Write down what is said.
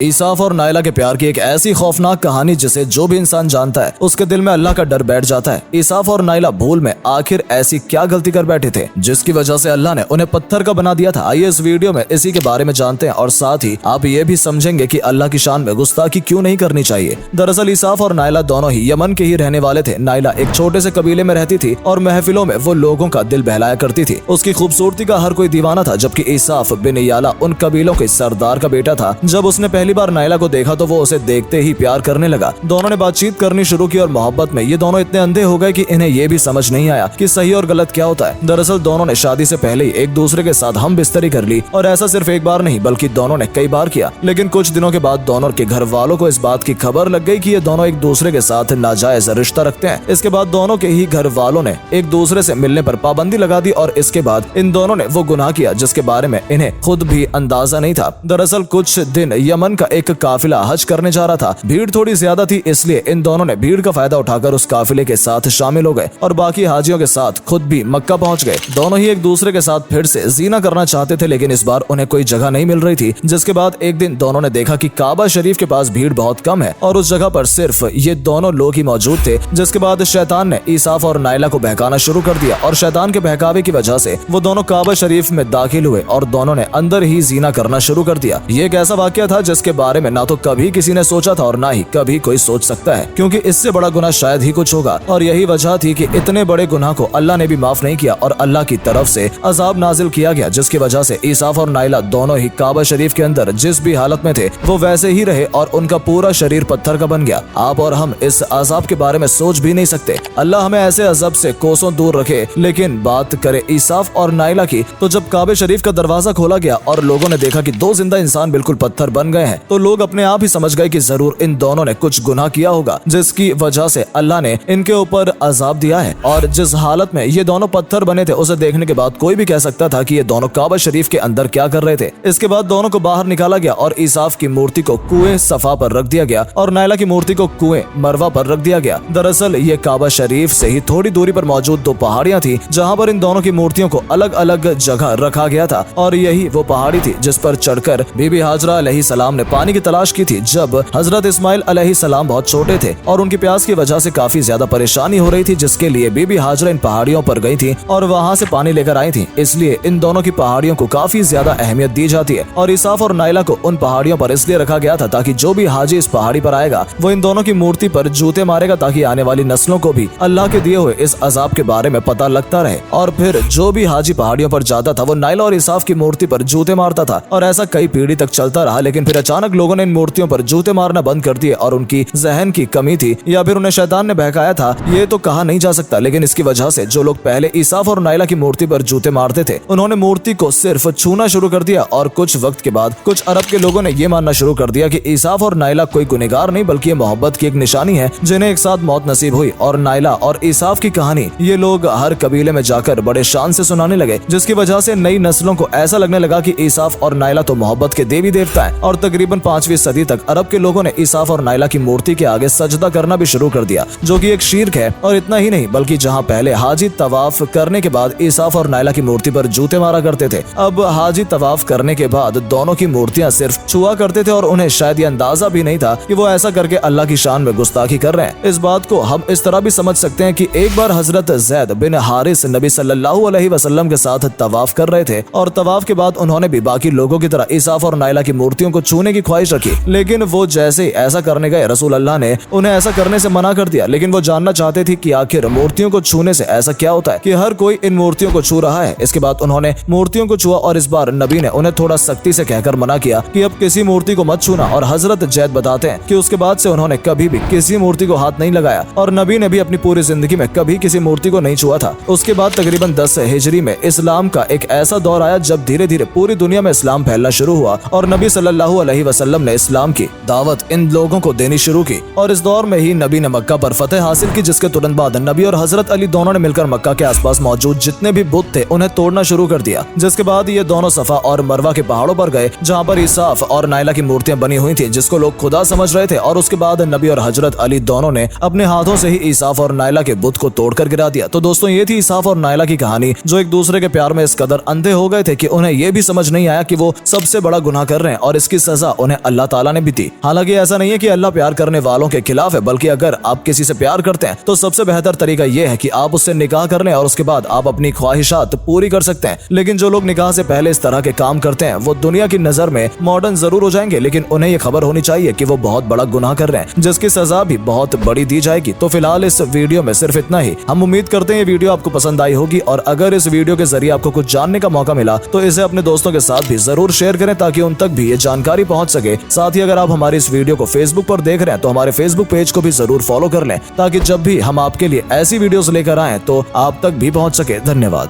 ईसाफ और नायला के प्यार की एक ऐसी खौफनाक कहानी जिसे जो भी इंसान जानता है उसके दिल में अल्लाह का डर बैठ जाता है। ईसाफ और नायला भूल में आखिर ऐसी क्या गलती कर बैठे थे जिसकी वजह से अल्लाह ने उन्हें पत्थर का बना दिया था। आइए इस वीडियो में इसी के बारे में जानते हैं और साथ ही आप ये भी समझेंगे कि अल्लाह की शान में गुस्ताखी क्यों नहीं करनी चाहिए। दरअसल ईसाफ और नायला दोनों ही यमन के ही रहने वाले थे। नायला एक छोटे से कबीले में रहती थी और महफिलों में वो लोगों का दिल बहलाया करती थी। उसकी खूबसूरती का हर कोई दीवाना था, जबकि ईसाफ बिन याला उन कबीलों के सरदार का बेटा था। जब उसने पहली बार नायला को देखा तो वो उसे देखते ही प्यार करने लगा। दोनों ने बातचीत करनी शुरू की और मोहब्बत में ये दोनों इतने अंधे हो गए कि इन्हें ये भी समझ नहीं आया कि सही और गलत क्या होता है। दरअसल दोनों ने शादी से पहले ही एक दूसरे के साथ हम बिस्तरी कर ली और ऐसा सिर्फ एक बार नहीं बल्कि दोनों ने कई बार किया। लेकिन कुछ दिनों के बाद दोनों के घर वालों को इस बात की खबर लग गई कि ये दोनों एक दूसरे के साथ नाजायज रिश्ता रखते हैं। इसके बाद दोनों के ही घर वालों ने एक दूसरे से मिलने पर पाबंदी लगा दी और इसके बाद इन दोनों ने वो गुनाह किया जिसके बारे में इन्हें खुद भी अंदाजा नहीं था। दरअसल कुछ दिन यमन का एक काफिला हज करने जा रहा था। भीड़ थोड़ी ज्यादा थी, इसलिए इन दोनों ने भीड़ का फायदा उठाकर उस काफिले के साथ शामिल हो गए और बाकी हाजियों के साथ खुद भी मक्का पहुंच गए। दोनों ही एक दूसरे के साथ फिर से जीना करना चाहते थे, लेकिन इस बार उन्हें कोई जगह नहीं मिल रही थी। जिसके बाद एक दिन दोनों ने देखा कि काबा शरीफ के पास भीड़ बहुत कम है और उस जगह पर सिर्फ ये दोनों लोग ही मौजूद थे। जिसके बाद शैतान ने ईसाफ और नायला को बहकाना शुरू कर दिया और शैतान के बहकावे की वजह से वो दोनों काबा शरीफ में दाखिल हुए और दोनों ने अंदर ही जीना करना शुरू कर दिया। ये एक ऐसा वाकया था जिसके बारे में ना तो कभी किसी ने सोचा था और ना ही कभी कोई सोच सकता है, क्योंकि इससे बड़ा गुनाह शायद ही कुछ होगा। और यही वजह थी कि इतने बड़े गुनाह को अल्लाह ने भी माफ नहीं किया और अल्लाह की तरफ से अजाब नाजिल किया गया, जिसकी वजह से ईसाफ और नायला दोनों ही काबा शरीफ के अंदर जिस भी हालत में थे वो वैसे ही रहे और उनका पूरा शरीर पत्थर का बन गया। आप और हम इस अजाब के बारे में सोच भी नहीं सकते। अल्लाह हमें ऐसे अजाब से कोसों दूर रखे। लेकिन बात करे ईसाफ और नायला की, तो जब काबे शरीफ का दरवाजा खोला गया और लोगों ने देखा कि दो जिंदा इंसान बिल्कुल पत्थर बन गए हैं, तो लोग अपने आप ही समझ गए कि जरूर इन दोनों ने कुछ गुनाह किया होगा जिसकी वजह से अल्लाह ने इनके ऊपर अजाब दिया है। और जिस हालत में ये दोनों पत्थर बने थे उसे देखने के बाद कोई भी कह सकता था कि ये दोनों काबा शरीफ के अंदर क्या कर रहे थे। इसके बाद दोनों को बाहर निकाला गया और ईसाफ की मूर्ति को कुएं सफा पर रख दिया गया और नायला की मूर्ति को कुएं मरवा पर रख दिया गया। दरअसल ये काबा शरीफ से ही थोड़ी दूरी पर मौजूद दो पहाड़ियां थी जहां पर इन दोनों की मूर्तियों को अलग अलग जगह रखा गया था और यही वो पहाड़ी थी जिस पर चढ़कर बीबी हाजरा अलैहिस्सलाम ने पानी की तलाश की थी जब हजरत इस्माइल अलैहिस्सलाम बहुत छोटे थे और उनकी प्यास की वजह से काफी ज्यादा परेशानी हो रही थी, जिसके लिए बीबी हाजरा इन पहाड़ियों पर गई थी और वहां से पानी लेकर आई थी। इसलिए इन दोनों की पहाड़ियों को काफी ज्यादा अहमियत दी जाती है और ईसाफ और नायला को उन पहाड़ियों पर इसलिए रखा गया था ताकि जो भी हाजी इस पहाड़ी पर आएगा वो इन दोनों की मूर्ति पर जूते मारेगा, ताकि आने वाली नस्लों को भी अल्लाह के दिए हुए इस अजाब के बारे में पता लगता रहे। और फिर जो भी हाजी पहाड़ियों पर जाता था वो नायला और ईसाफ की मूर्ति पर जूते मारता था और ऐसा कई पीढ़ी तक चलता रहा। लेकिन फिर अचानक लोगों ने इन मूर्तियों पर जूते मारना बंद कर दिए और उनकी जहन की कमी थी या फिर उन्हें शैतान ने बहकाया था, ये तो कहा नहीं जा सकता। लेकिन इसकी वजह से जो लोग पहले ईसाफ और नायला की मूर्ति पर जूते मारते थे उन्होंने मूर्ति को सिर्फ छूना शुरू कर दिया और कुछ वक्त के बाद कुछ अरब के लोगों ने ये मानना शुरू कर दिया कि ईसाफ और नायला कोई गुनहगार नहीं बल्कि मोहब्बत की एक निशानी है जिन्हें एक साथ मौत नसीब हुई। और नायला और ईसाफ की कहानी ये लोग हर कबीले में जाकर बड़े शान से सुनाने लगे, जिसकी वजह से नई नस्लों को ऐसा लगने लगा कि ईसाफ और नायला तो मोहब्बत के देवी देवता है। और तकरीबन 5वीं सदी तक अरब के लोगों ने ईसाफ और नायला की मूर्ति के आगे सजदा करना भी शुरू कर दिया, जो कि एक शिर्क है। और इतना ही नहीं बल्कि जहां पहले हाजी तवाफ करने के बाद ईसाफ और नायला की मूर्ति पर जूते मारा करते थे, अब हाजी तवाफ करने के बाद दोनों की मूर्तियां सिर्फ छुआ करते थे और उन्हें शायद ये अंदाजा भी नहीं था कि वो ऐसा करके अल्लाह की शान में गुस्ताखी कर रहे हैं। इस बात को हम इस तरह भी समझ सकते हैं कि एक बार हजरत ज़ैद बिन हारिस नबी सल्लल्लाहु अलैहि वसल्लम के साथ तवाफ कर रहे थे और तवाफ के बाद उन्होंने भी बाकी लोगों की तरह ईसाफ और नायला की मूर्तियों को छूने की ख्वाहिश रखी। लेकिन वो जैसे ऐसा करने गए रसूल अल्लाह ने उन्हें ऐसा करने से मना कर दिया। लेकिन वो जानना चाहते थे कि आखिर मूर्तियों को छूने से ऐसा क्या होता है कि हर कोई इन मूर्तियों को छू रहा है। इसके बाद उन्होंने मूर्तियों को छुआ और इस बार नबी ने उन्हें थोड़ा सख्ती से कहकर मना किया कि अब किसी मूर्ति को मत छूना। और हजरत जैद बताते हैं कि उसके बाद से उन्होंने कभी भी किसी मूर्ति को हाथ नहीं लगाया और नबी ने भी अपनी पूरी जिंदगी में कभी किसी मूर्ति को नहीं छुआ था। उसके बाद तकरीबन 10 हिजरी में इस्लाम का एक ऐसा दौर आया जब धीरे धीरे पूरी दुनिया में इस्लाम फैलना शुरू हुआ और नबी सल्लल्लाहु अलैहि वसल्लम ने इस्लाम की दावत इन लोगों को देनी शुरू की। और इस दौर में ही नबी ने मक्का पर फतेह हासिल की, जिसके तुरंत बाद नबी और हजरत अली दोनों ने मिलकर मक्का के आसपास मौजूद जितने भी बुत थे उन्हें तोड़ना शुरू कर दिया। जिसके बाद ये दोनों सफा और मरवा के पहाड़ों पर गए जहाँ पर ईसाफ और नायला की मूर्तियां बनी हुई थी जिसको लोग खुदा समझ रहे थे। और उसके बाद नबी और हजरत अली दोनों ने अपने हाथों से ही ईसाफ और नायला के बुत को तोड़कर गिरा दिया। तो दोस्तों ये थी ईसाफ और नायला की कहानी, जो एक दूसरे के प्यार में इस कदर अंधे हो गए थे कि उन्हें ये भी समझ नहीं आया कि वो सबसे बड़ा गुनाह कर रहे हैं और इसकी सजा सजा उन्हें अल्लाह ताला ने भी दी। हालांकि ऐसा नहीं है कि अल्लाह प्यार करने वालों के खिलाफ है, बल्कि अगर आप किसी से प्यार करते हैं तो सबसे बेहतर तरीका यह है कि आप उससे निकाह कर लें और उसके बाद आप अपनी ख्वाहिशात पूरी कर सकते हैं। लेकिन जो लोग निकाह से पहले इस तरह के काम करते हैं वो दुनिया की नजर में मॉडर्न जरूर हो जाएंगे, लेकिन उन्हें ये खबर होनी चाहिए कि वो बहुत बड़ा गुनाह कर रहे हैं, जिसकी सजा भी बहुत बड़ी दी जाएगी। तो फिलहाल इस वीडियो में सिर्फ इतना ही। हम उम्मीद करते हैं ये वीडियो आपको पसंद आई होगी, और अगर इस वीडियो के जरिए आपको कुछ जानने का मौका मिला तो इसे अपने दोस्तों के साथ भी जरूर शेयर करें ताकि उन तक भी ये जानकारी पहुंच सके। साथ ही अगर आप हमारी इस वीडियो को फेसबुक पर देख रहे हैं तो हमारे फेसबुक पेज को भी जरूर फॉलो कर लें ताकि जब भी हम आपके लिए ऐसी वीडियोस लेकर आएं तो आप तक भी पहुंच सके। धन्यवाद।